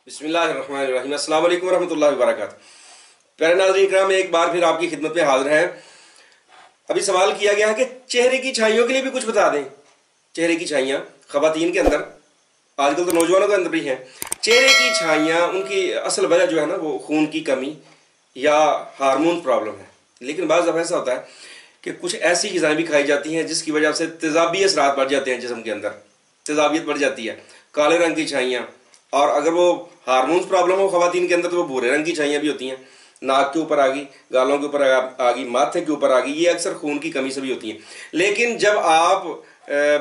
बिस्मिल्लाहिर्रहमानिर्रहीम। अस्सलाम वालेकुम रहमतुल्लाहि व बरकातहू। प्यारे नाज़रीन इकराम, एक बार फिर आपकी खिदमत में हाजिर है। अभी सवाल किया गया है कि चेहरे की छाइयों के लिए भी कुछ बता दें। चेहरे की छाइयाँ ख़वातीन के अंदर, आजकल तो नौजवानों के अंदर भी हैं। चेहरे की छाइयाँ, उनकी असल वजह जो है ना, वो खून की कमी या हार्मोन प्रॉब्लम है। लेकिन बाज़ दफ़ा ऐसा होता है कि कुछ ऐसी ग़िज़ाएँ भी खाई जाती हैं जिसकी वजह से तेज़ाबी असरात बढ़ जाते हैं, जिस्म के अंदर तेज़ाबियत बढ़ जाती है। काले रंग की छाइयाँ, और अगर वो हार्मोन्स प्रॉब्लम हो ख़वातीन के अंदर तो वो भूरे रंग की छाइयाँ भी होती हैं। नाक के ऊपर आ गई, गालों के ऊपर आ गई, माथे के ऊपर आ गई, ये अक्सर खून की कमी से भी होती हैं। लेकिन जब आप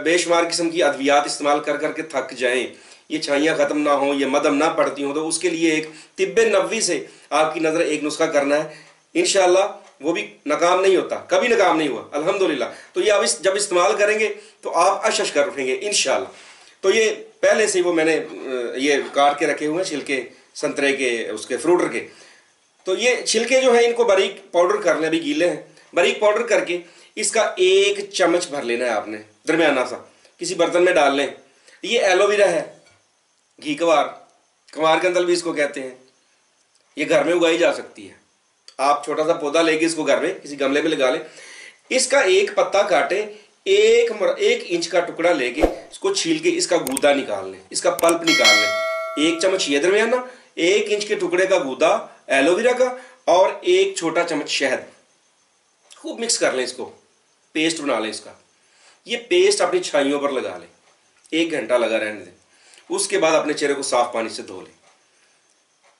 बेशुमार किस्म की अद्वियात इस्तेमाल कर करके थक जाएं, ये छाइयाँ ख़त्म ना हो, ये मदम ना पड़ती हो, तो उसके लिए एक तिब्बे नबवी से आपकी नज़र एक नुस्खा करना है। इंशाअल्लाह वो भी नाकाम नहीं होता, कभी नाकाम नहीं हुआ अल्हम्दुलिल्लाह। तो ये अब जब इस्तेमाल करेंगे तो आप अशश कर उठेंगे इंशाअल्लाह। तो ये पहले से ही वो मैंने ये काट के रखे हुए हैं छिलके, संतरे के, उसके फ्रूटर के। तो ये छिलके जो हैं इनको बारीक पाउडर कर लें, अभी गीले हैं। बारीक पाउडर करके इसका 1 चम्मच भर लेना है आपने, दरमियाना सा किसी बर्तन में डाल लें। ये एलोवेरा है, घी कवार, कवार कंदल भी इसको कहते हैं। ये घर में उगाई जा सकती है। आप छोटा सा पौधा लेके इसको घर में किसी गमले में लगा लें। इसका एक पत्ता काटे, 1 इंच का टुकड़ा लेके इसको छील के इसका गूदा निकाल लें, इसका पल्प निकाल लें। 1 चम्मच ये दरमियाना, 1 इंच के टुकड़े का गूदा एलोवेरा का, और 1 छोटा चम्मच शहद। खूब मिक्स कर लें, इसको पेस्ट बना लें इसका। ये पेस्ट अपनी छाइयों पर लगा लें, 1 घंटा लगा रहने दें। उसके बाद अपने चेहरे को साफ पानी से धो लें।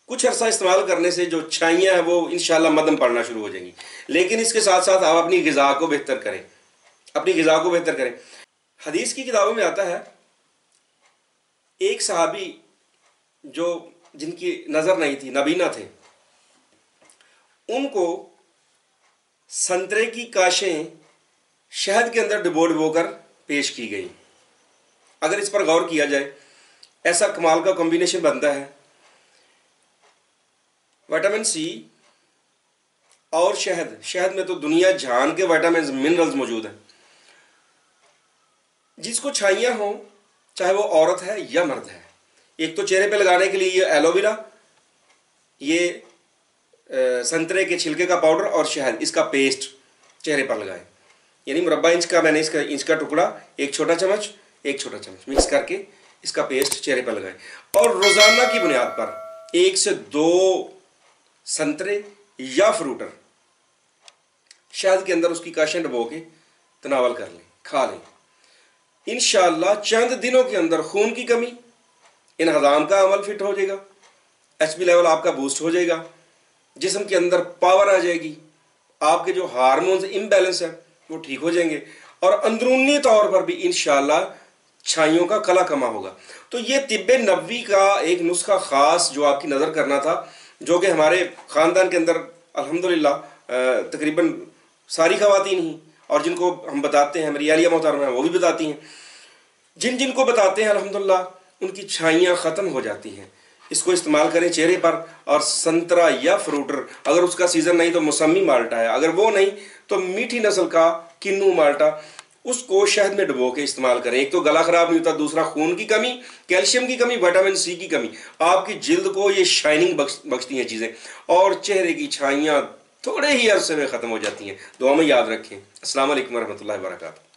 कुछ अर्सा इस्तेमाल करने से जो छाइयाँ हैं वो इंशाल्लाह मदम पड़ना शुरू हो जाएंगी। लेकिन इसके साथ साथ आप अपनी ग़िज़ा को बेहतर करें, अपनी ग़िज़ा को बेहतर करें। हदीस की किताबों में आता है, एक सहाबी जो जिनकी नज़र नहीं थी, नबीना थे, उनको संतरे की काशें शहद के अंदर डुबो कर पेश की गई। अगर इस पर गौर किया जाए, ऐसा कमाल का कॉम्बिनेशन बनता है। विटामिन सी और शहद, शहद में तो दुनिया जान के विटामिन मिनरल्स मौजूद हैं। जिसको छाइयाँ हों, चाहे वो औरत है या मर्द है, एक तो चेहरे पे लगाने के लिए ये एलोवेरा, ये संतरे के छिलके का पाउडर और शहद, इसका पेस्ट चेहरे पर लगाएं। यानी मुरब्बा इंच का मैंने इसका इंच का टुकड़ा, 1 छोटा चम्मच, 1 छोटा चम्मच मिक्स करके इसका पेस्ट चेहरे पर लगाएं। और रोज़ाना की बुनियाद पर 1 से 2 संतरे या फ्रूटर शहद के अंदर उसकी काशें डुबो के तनावल कर लें, खा लें। इंशाअल्लाह चंद दिनों के अंदर खून की कमी, इन हज़ाम का अमल फिट हो जाएगा, एचपी लेवल आपका बूस्ट हो जाएगा, जिस्म के अंदर पावर आ जाएगी, आपके जो हार्मोन्स इम्बैलेंस है वो ठीक हो जाएंगे, और अंदरूनी तौर पर भी इंशाअल्लाह छाइयों का कला कमा होगा। तो ये तिब्बे नबवी का एक नुस्खा ख़ास जो आपकी नज़र करना था, जो कि हमारे ख़ानदान के अंदर अल्हम्दुलिल्लाह तकरीबन सारी ख़वातीन ही, और जिनको हम बताते हैं, हमारी आलिया मोहतरमा हैं वो भी बताती हैं, जिन जिनको बताते हैं अल्हम्दुलिल्लाह उनकी छाइयाँ ख़त्म हो जाती हैं। इसको इस्तेमाल करें चेहरे पर। और संतरा या फ्रूटर, अगर उसका सीज़न नहीं तो मौसमी माल्टा है, अगर वो नहीं तो मीठी नस्ल का किन्नू माल्टा, उसको शहद में डुबो के इस्तेमाल करें। एक तो गला ख़राब नहीं होता, दूसरा खून की कमी, कैल्शियम की कमी, विटामिन सी की कमी, आपकी जिल्द को ये शाइनिंग बख्शती हैं चीज़ें, और चेहरे की छाइयाँ थोड़े ही अरसे में ख़त्म हो जाती हैं। दुआ में याद रखें। अस्सलाम वालेकुम रहमतुल्लाहि व बरकातहू।